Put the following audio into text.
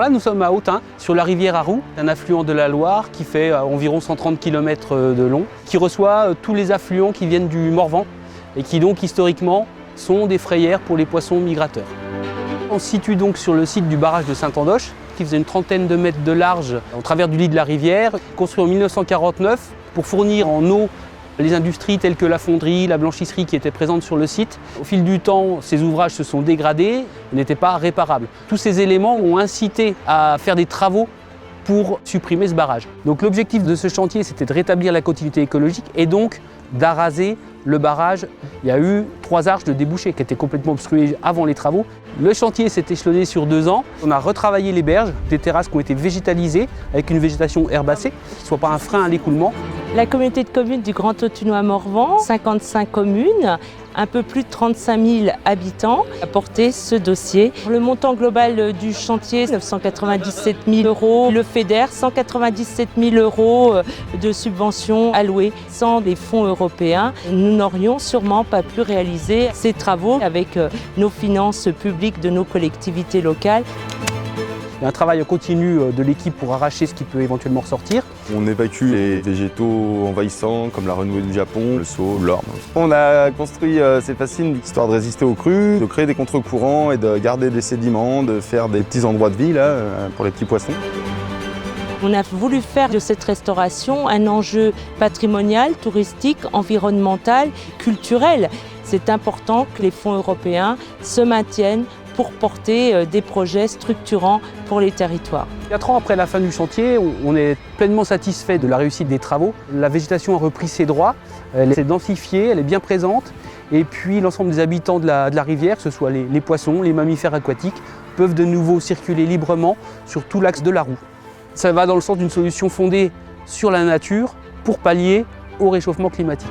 là, nous sommes à Autun, sur la rivière Arroux, un affluent de la Loire qui fait environ 130 km de long, qui reçoit tous les affluents qui viennent du Morvan et qui donc historiquement sont des frayères pour les poissons migrateurs. On se situe donc sur le site du barrage de Saint-Andoche, qui faisait une trentaine de mètres de large au travers du lit de la rivière, construit en 1949 pour fournir en eau les industries telles que la fonderie, la blanchisserie qui étaient présentes sur le site. Au fil du temps, ces ouvrages se sont dégradés et n'étaient pas réparables. Tous ces éléments ont incité à faire des travaux pour supprimer ce barrage. Donc l'objectif de ce chantier, c'était de rétablir la continuité écologique et donc d'araser le barrage. Il y a eu 3 arches de débouchés qui étaient complètement obstruées avant les travaux. Le chantier s'est échelonné sur 2 ans. On a retravaillé les berges, des terrasses qui ont été végétalisées avec une végétation herbacée, qui ne soit pas un frein à l'écoulement. La communauté de communes du Grand Autunois-Morvan, 55 communes, un peu plus de 35 000 habitants, a porté ce dossier. Le montant global du chantier, 997 000 €. Le FEDER, 197 000 € de subventions allouées. Sans des fonds européens, nous n'aurions sûrement pas pu réaliser ces travaux avec nos finances publiques de nos collectivités locales. Il y a un travail continu de l'équipe pour arracher ce qui peut éventuellement ressortir. On évacue les végétaux envahissants comme la renouée du Japon, le saule, l'orme. On a construit ces fascines histoire de résister aux crues, de créer des contre-courants et de garder des sédiments, de faire des petits endroits de vie là, pour les petits poissons. On a voulu faire de cette restauration un enjeu patrimonial, touristique, environnemental, culturel. C'est important que les fonds européens se maintiennent pour porter des projets structurants pour les territoires. 4 ans après la fin du chantier, on est pleinement satisfait de la réussite des travaux. La végétation a repris ses droits, elle s'est densifiée, elle est bien présente. Et puis l'ensemble des habitants de la rivière, que ce soit les poissons, les mammifères aquatiques, peuvent de nouveau circuler librement sur tout l'axe de la Roue. Ça va dans le sens d'une solution fondée sur la nature pour pallier au réchauffement climatique.